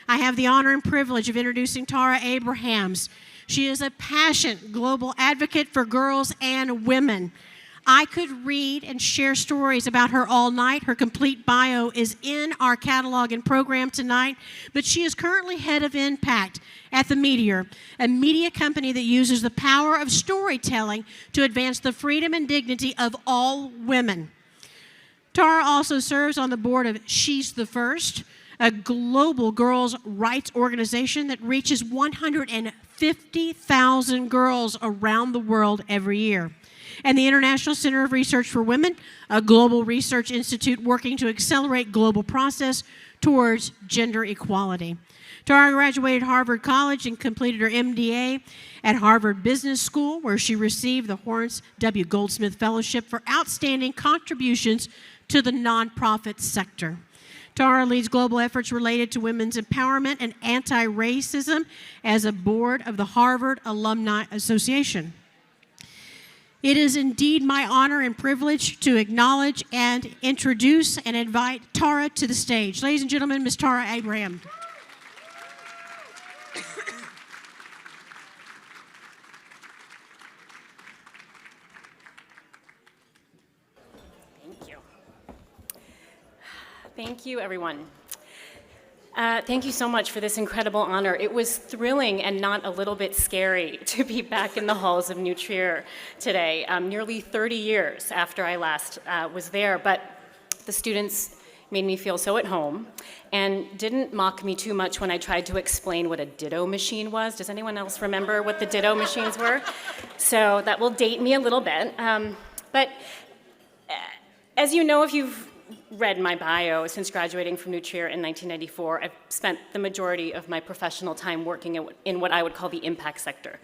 I have the honor and privilege of introducing Tara Abrahams. She is a passionate global advocate for girls and women. I could read and share stories about her all night. Her complete bio is in our catalog and program tonight, but she is currently head of impact at the Meteor, a media company that uses the power of storytelling to advance the freedom and dignity of all women. Tara also serves on the board of She's the First, a global girls' rights organization that reaches 150,000 girls around the world every year, and the International Center of Research for Women, a global research institute working to accelerate global process towards gender equality. Tara graduated Harvard College and completed her MDA at Harvard Business School, where she received the Horace W. Goldsmith Fellowship for outstanding contributions to the nonprofit sector. Tara leads global efforts related to women's empowerment and anti-racism as a board of the Harvard Alumni Association. It is indeed my honor and privilege to acknowledge and introduce and invite Tara to the stage. Ladies and gentlemen, Ms. Tara Abraham. Thank you. Thank you, everyone. Thank you so much for this incredible honor. It was thrilling and not a little bit scary to be back in the halls of New Trier today, nearly 30 years after I last was there. But the students made me feel so at home and didn't mock me too much when I tried to explain what a ditto machine was. Does anyone else remember what the ditto machines were? So that will date me a little bit. But as you know, if you've read my bio, since graduating from New Trier in 1994, I've spent the majority of my professional time working in what I would call the impact sector,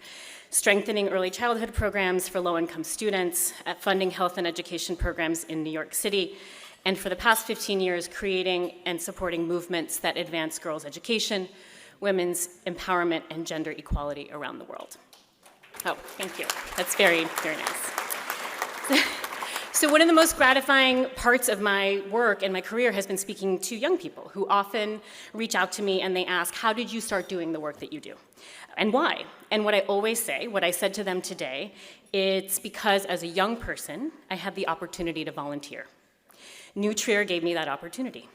strengthening early childhood programs for low-income students, funding health and education programs in New York City, and for the past 15 years, creating and supporting movements that advance girls' education, women's empowerment, and gender equality around the world. Oh, thank you. That's very, very nice. So one of the most gratifying parts of my work and my career has been speaking to young people who often reach out to me and they ask, how did you start doing the work that you do? And why? And what I always say, what I said to them today, it's because as a young person, I had the opportunity to volunteer. New Trier gave me that opportunity.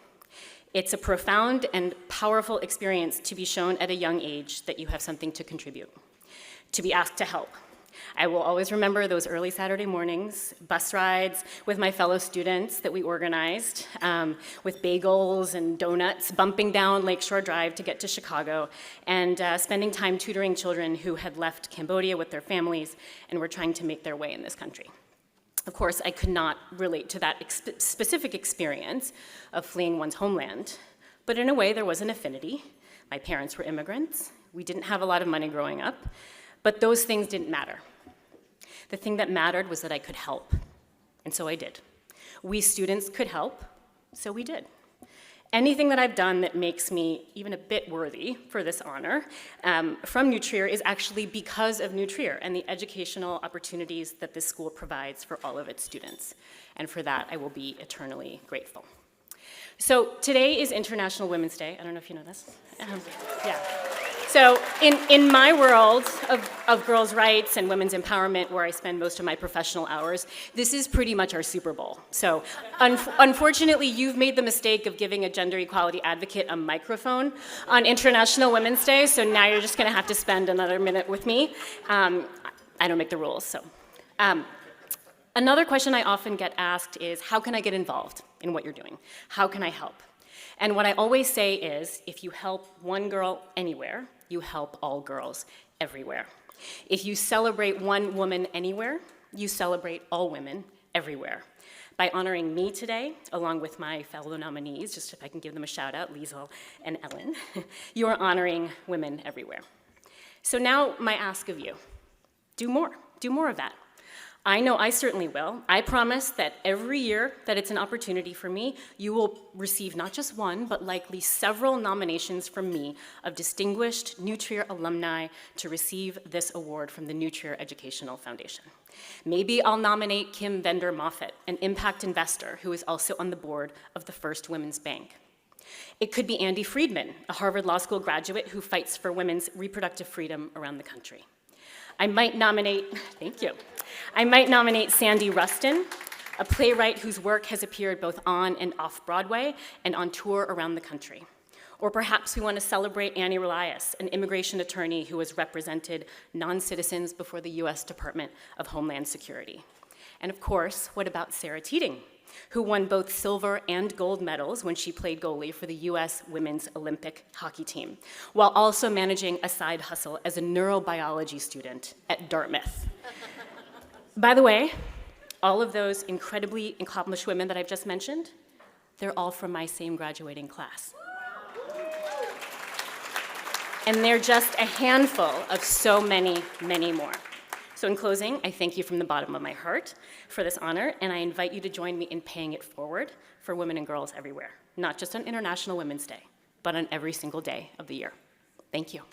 It's a profound and powerful experience to be shown at a young age that you have something to contribute, to be asked to help. I will always remember those early Saturday mornings, bus rides with my fellow students that we organized, with bagels and donuts, bumping down Lakeshore Drive to get to Chicago, and spending time tutoring children who had left Cambodia with their families and were trying to make their way in this country. Of course, I could not relate to that specific experience of fleeing one's homeland, but in a way there was an affinity. My parents were immigrants. We didn't have a lot of money growing up, but those things didn't matter. The thing that mattered was that I could help, and so I did. We students could help, so we did. Anything that I've done that makes me even a bit worthy for this honor from New Trier is actually because of New Trier and the educational opportunities that this school provides for all of its students. And for that, I will be eternally grateful. So today is International Women's Day. I don't know if you know this. Yeah. So in my world of girls' rights and women's empowerment, where I spend most of my professional hours, this is pretty much our Super Bowl. So unfortunately, you've made the mistake of giving a gender equality advocate a microphone on International Women's Day, so now you're just gonna have to spend another minute with me. I don't make the rules, so. Another question I often get asked is, how can I get involved in what you're doing? How can I help? And what I always say is, if you help one girl anywhere, you help all girls everywhere. If you celebrate one woman anywhere, you celebrate all women everywhere. By honoring me today, along with my fellow nominees, just if I can give them a shout out, Liesl and Ellen, you are honoring women everywhere. So now my ask of you, do more of that. I know I certainly will. I promise that every year that it's an opportunity for me, you will receive not just one, but likely several nominations from me of distinguished New Trier alumni to receive this award from the New Trier Educational Foundation. Maybe I'll nominate Kim Vender Moffett, an impact investor who is also on the board of the First Women's Bank. It could be Andy Friedman, a Harvard Law School graduate who fights for women's reproductive freedom around the country. I might nominate, thank you. I might nominate Sandy Rustin, a playwright whose work has appeared both on and off Broadway and on tour around the country. Or perhaps we want to celebrate Annie Relias, an immigration attorney who has represented non-citizens before the US Department of Homeland Security. And of course, what about Sarah Teeting, who won both silver and gold medals when she played goalie for the US Women's Olympic hockey team, while also managing a side hustle as a neurobiology student at Dartmouth. By the way, all of those incredibly accomplished women that I've just mentioned, they're all from my same graduating class. And they're just a handful of so many, many more. So in closing, I thank you from the bottom of my heart for this honor, and I invite you to join me in paying it forward for women and girls everywhere, not just on International Women's Day, but on every single day of the year. Thank you.